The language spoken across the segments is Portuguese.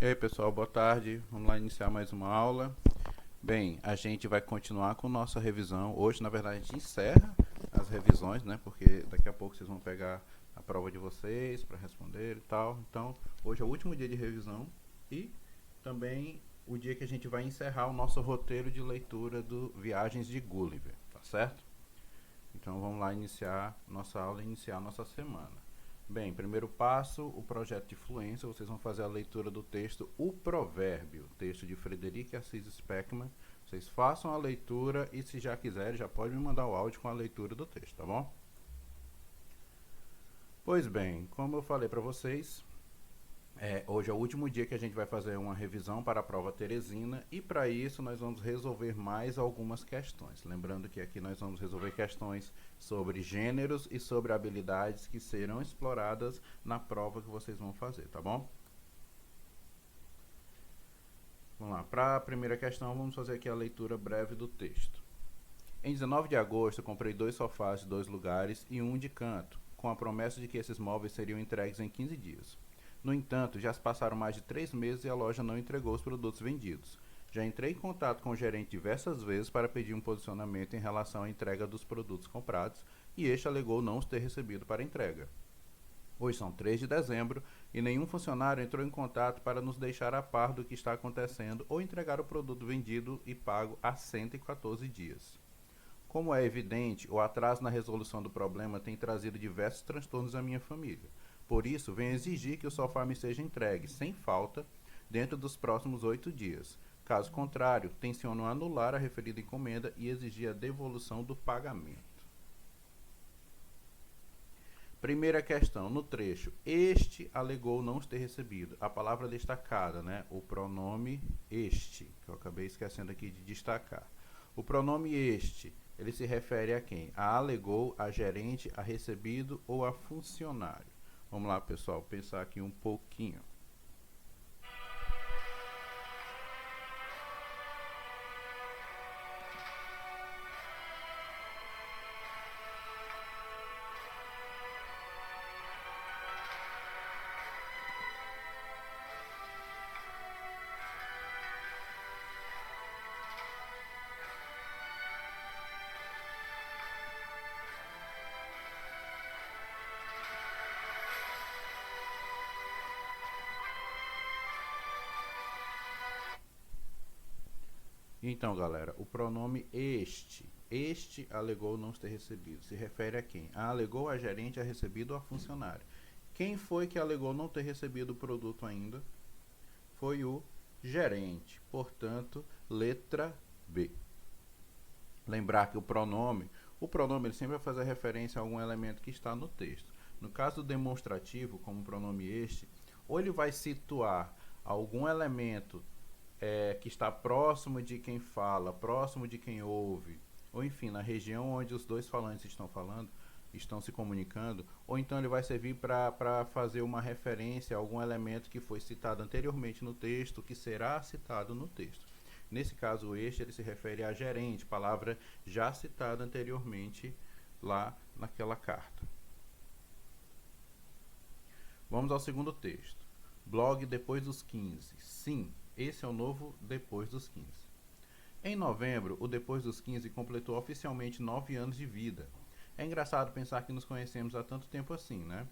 E aí pessoal, boa tarde. Vamos lá iniciar mais uma aula. Bem, a gente vai continuar com nossa revisão. Hoje, na verdade, a gente encerra as revisões, né? Porque daqui a pouco vocês vão pegar a prova de vocês para responder e tal. Então, hoje é o último dia de revisão e também o dia que a gente vai encerrar o nosso roteiro de leitura do Viagens de Gulliver, tá certo? Então, vamos lá iniciar nossa aula e iniciar nossa semana. Bem, primeiro passo, o projeto de fluência. Vocês vão fazer a leitura do texto O Provérbio, texto de Frederic Assis Speckmann. Vocês façam a leitura e, se já quiserem, já pode me mandar o áudio com a leitura do texto, tá bom? Pois bem, como eu falei para vocês, hoje é o último dia que a gente vai fazer uma revisão para a prova Teresina e para isso nós vamos resolver mais algumas questões. Lembrando que aqui nós vamos resolver questões sobre gêneros e sobre habilidades que serão exploradas na prova que vocês vão fazer, tá bom? Vamos lá, para a primeira questão vamos fazer aqui a leitura breve do texto. Em 19 de agosto comprei 2 sofás de 2 lugares e um de canto, com a promessa de que esses móveis seriam entregues em 15 dias. No entanto, já se passaram mais de 3 meses e a loja não entregou os produtos vendidos. Já entrei em contato com o gerente diversas vezes para pedir um posicionamento em relação à entrega dos produtos comprados e este alegou não os ter recebido para entrega. Hoje são 3 de dezembro e nenhum funcionário entrou em contato para nos deixar a par do que está acontecendo ou entregar o produto vendido e pago há 114 dias. Como é evidente, o atraso na resolução do problema tem trazido diversos transtornos à minha família. Por isso, venho exigir que o sofá me seja entregue, sem falta, dentro dos próximos 8 dias. Caso contrário, tenciono anular a referida encomenda e exigir a devolução do pagamento. Primeira questão, no trecho, este alegou não ter recebido. A palavra destacada, né? O pronome este, que eu acabei esquecendo aqui de destacar. O pronome este, ele se refere a quem? A alegou, a gerente, a recebido ou a funcionário? Vamos lá, pessoal, pensar aqui um pouquinho. Então, galera, o pronome este alegou não ter recebido, se refere a quem? A alegou, a gerente, a recebido ou a funcionário. Quem foi que alegou não ter recebido o produto ainda? Foi o gerente, portanto, letra B. Lembrar que o pronome ele sempre vai fazer referência a algum elemento que está no texto. No caso do demonstrativo, como o pronome este, ou ele vai situar algum elemento que está próximo de quem fala, próximo de quem ouve, ou enfim, na região onde os dois falantes estão falando, estão se comunicando, ou então ele vai servir para fazer uma referência a algum elemento que foi citado anteriormente no texto, que será citado no texto. Nesse caso, este ele se refere a gerente, palavra já citada anteriormente lá naquela carta. Vamos ao segundo texto. Blog depois dos 15. Sim, esse é o novo depois dos 15. Em novembro, o Depois dos 15 completou oficialmente 9 anos de vida. É engraçado pensar que nos conhecemos há tanto tempo assim, né?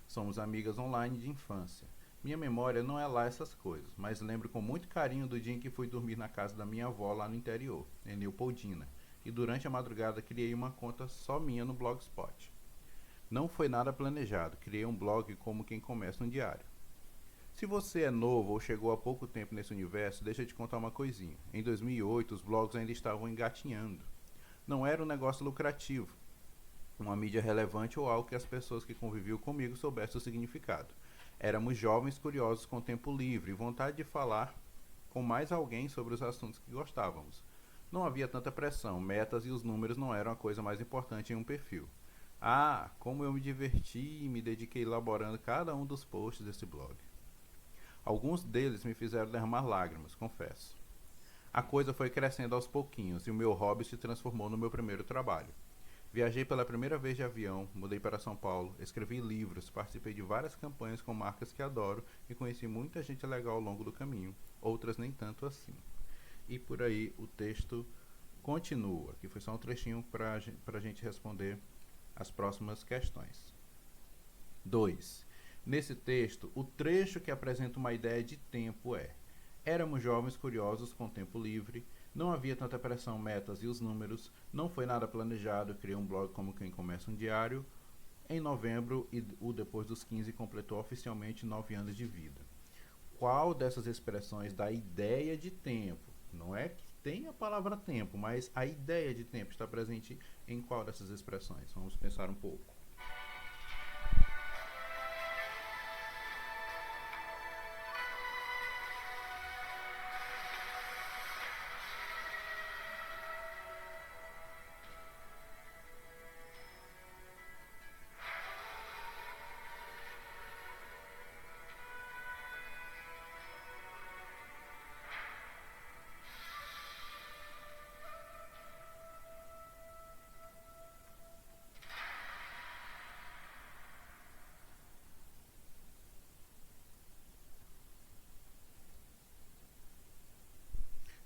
Somos amigas online de infância. Minha memória não é lá essas coisas, mas lembro com muito carinho do dia em que fui dormir na casa da minha avó lá no interior, em Leopoldina, e durante a madrugada criei uma conta só minha no Blogspot. Não foi nada planejado, criei um blog como quem começa um diário. Se você é novo ou chegou há pouco tempo nesse universo, deixa eu te contar uma coisinha. Em 2008, os blogs ainda estavam engatinhando. Não era um negócio lucrativo, uma mídia relevante ou algo que as pessoas que conviviam comigo soubessem o significado. Éramos jovens curiosos com tempo livre e vontade de falar com mais alguém sobre os assuntos que gostávamos. Não havia tanta pressão, metas e os números não eram a coisa mais importante em um perfil. Ah, como eu me diverti e me dediquei elaborando cada um dos posts desse blog. Alguns deles me fizeram derramar lágrimas, confesso. A coisa foi crescendo aos pouquinhos e o meu hobby se transformou no meu primeiro trabalho. Viajei pela primeira vez de avião, mudei para São Paulo, escrevi livros, participei de várias campanhas com marcas que adoro e conheci muita gente legal ao longo do caminho, outras nem tanto assim. E por aí o texto continua, que foi só um trechinho para a gente responder as próximas questões. 2. Nesse texto, o trecho que apresenta uma ideia de tempo é: éramos jovens curiosos com tempo livre, não havia tanta pressão, metas e os números, não foi nada planejado, criei um blog como quem começa um diário. Em novembro, o depois dos 15 completou oficialmente 9 anos de vida. Qual dessas expressões dá ideia de tempo? Não é que tem a palavra tempo, mas a ideia de tempo está presente em qual dessas expressões? Vamos pensar um pouco.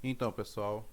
Então, pessoal,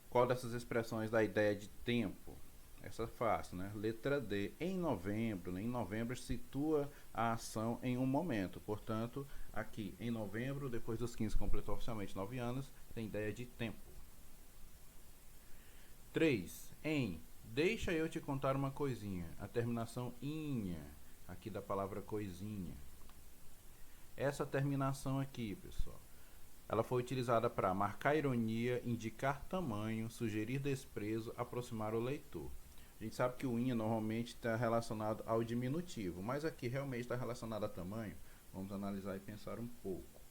qual dessas expressões dá ideia de tempo? Essa é fácil, né? Letra D. Em novembro. Né? Em novembro situa a ação em um momento. Portanto, aqui em novembro, depois dos 15 completou oficialmente 9 anos, tem ideia de tempo. 3. Em. Deixa eu te contar uma coisinha. A terminação inha, aqui da palavra coisinha. Essa terminação aqui, pessoal, ela foi utilizada para marcar ironia, indicar tamanho, sugerir desprezo, aproximar o leitor. A gente sabe que o inha normalmente está relacionado ao diminutivo, mas aqui realmente está relacionado a tamanho. Vamos analisar e pensar um pouco.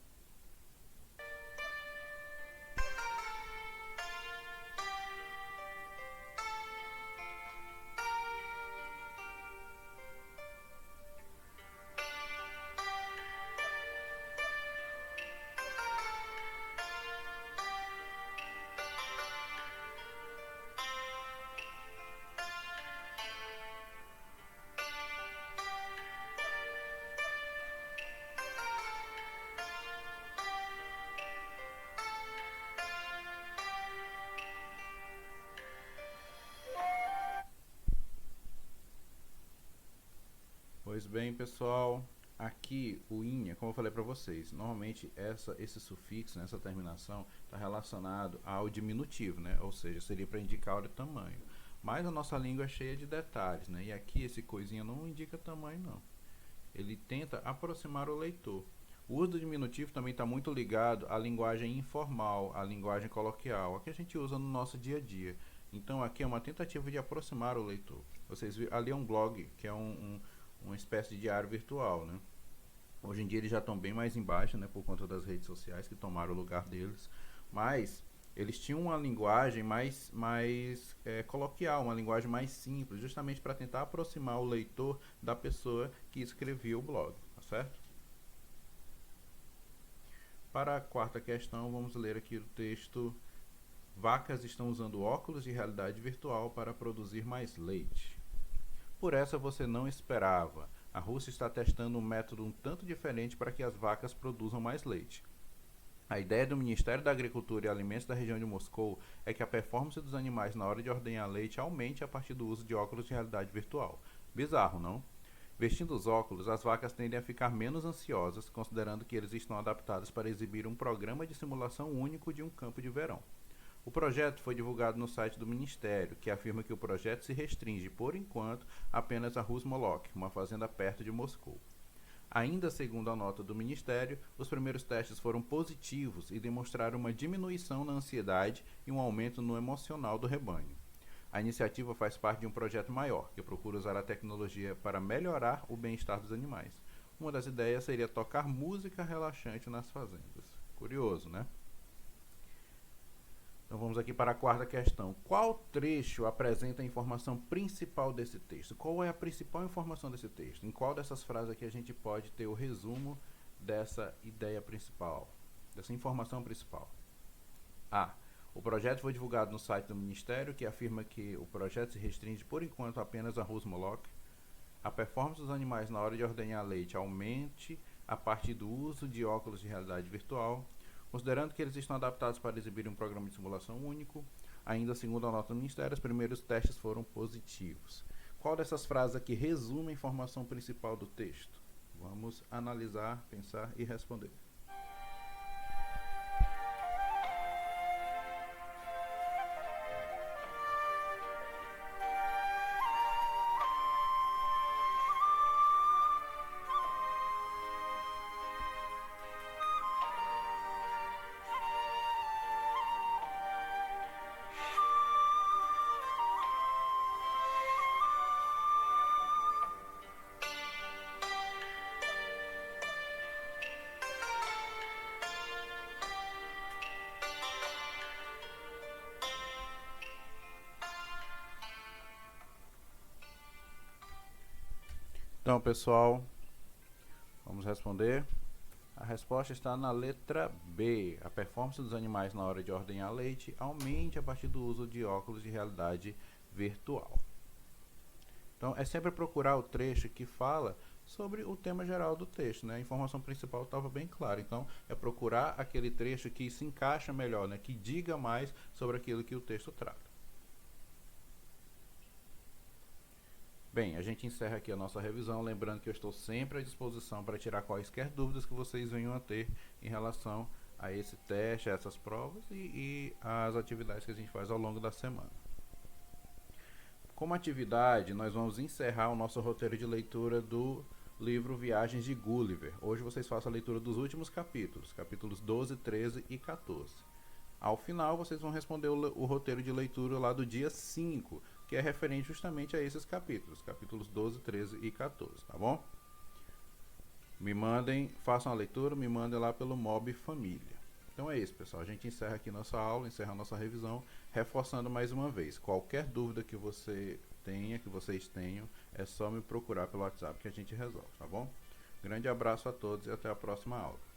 Pois bem, pessoal, aqui o inha, como eu falei para vocês, normalmente esse sufixo, essa terminação, está relacionado ao diminutivo, né? Ou seja, seria para indicar o tamanho. Mas a nossa língua é cheia de detalhes, né? E aqui esse coisinha não indica tamanho, não. Ele tenta aproximar o leitor. O uso do diminutivo também está muito ligado à linguagem informal, à linguagem coloquial, a que a gente usa no nosso dia a dia. Então aqui é uma tentativa de aproximar o leitor. Vocês viram, ali é um blog, que é uma espécie de diário virtual, né? Hoje em dia eles já estão bem mais embaixo, né, por conta das redes sociais que tomaram o lugar deles, mas eles tinham uma linguagem mais coloquial, uma linguagem mais simples, justamente para tentar aproximar o leitor da pessoa que escrevia o blog, tá certo? Para a quarta questão, vamos ler aqui o texto: vacas estão usando óculos de realidade virtual para produzir mais leite. Por essa você não esperava. A Rússia está testando um método um tanto diferente para que as vacas produzam mais leite. A ideia do Ministério da Agricultura e Alimentos da região de Moscou é que a performance dos animais na hora de ordenhar leite aumente a partir do uso de óculos de realidade virtual. Bizarro, não? Vestindo os óculos, as vacas tendem a ficar menos ansiosas, considerando que eles estão adaptados para exibir um programa de simulação único de um campo de verão. O projeto foi divulgado no site do Ministério, que afirma que o projeto se restringe, por enquanto, apenas a Rusmolok, uma fazenda perto de Moscou. Ainda segundo a nota do Ministério, os primeiros testes foram positivos e demonstraram uma diminuição na ansiedade e um aumento no emocional do rebanho. A iniciativa faz parte de um projeto maior, que procura usar a tecnologia para melhorar o bem-estar dos animais. Uma das ideias seria tocar música relaxante nas fazendas. Curioso, né? Então vamos aqui para a quarta questão. Qual trecho apresenta a informação principal desse texto? Qual é a principal informação desse texto? Em qual dessas frases aqui a gente pode ter o resumo dessa ideia principal, dessa informação principal? A. O projeto foi divulgado no site do Ministério, que afirma que o projeto se restringe por enquanto apenas a Rosmolock. A performance dos animais na hora de ordenhar leite aumente a partir do uso de óculos de realidade virtual, considerando que eles estão adaptados para exibir um programa de simulação único. Ainda segundo a nota do Ministério, os primeiros testes foram positivos. Qual dessas frases aqui resume a informação principal do texto? Vamos analisar, pensar e responder. Então, pessoal, vamos responder. A resposta está na letra B. A performance dos animais na hora de ordenhar leite aumente a partir do uso de óculos de realidade virtual. Então, é sempre procurar o trecho que fala sobre o tema geral do texto, né? A informação principal estava bem clara. Então, é procurar aquele trecho que se encaixa melhor, né? Que diga mais sobre aquilo que o texto trata. Bem, a gente encerra aqui a nossa revisão, lembrando que eu estou sempre à disposição para tirar quaisquer dúvidas que vocês venham a ter em relação a esse teste, a essas provas e as atividades que a gente faz ao longo da semana. Como atividade, nós vamos encerrar o nosso roteiro de leitura do livro Viagens de Gulliver. Hoje vocês façam a leitura dos últimos capítulos, capítulos 12, 13 e 14. Ao final, vocês vão responder o roteiro de leitura lá do dia 5, que é referente justamente a esses capítulos, capítulos 12, 13 e 14, tá bom? Me mandem, façam a leitura, me mandem lá pelo Mob Família. Então é isso, pessoal. A gente encerra aqui nossa aula, encerra a nossa revisão, reforçando mais uma vez. Qualquer dúvida que você tenha, que vocês tenham, é só me procurar pelo WhatsApp que a gente resolve, tá bom? Grande abraço a todos e até a próxima aula.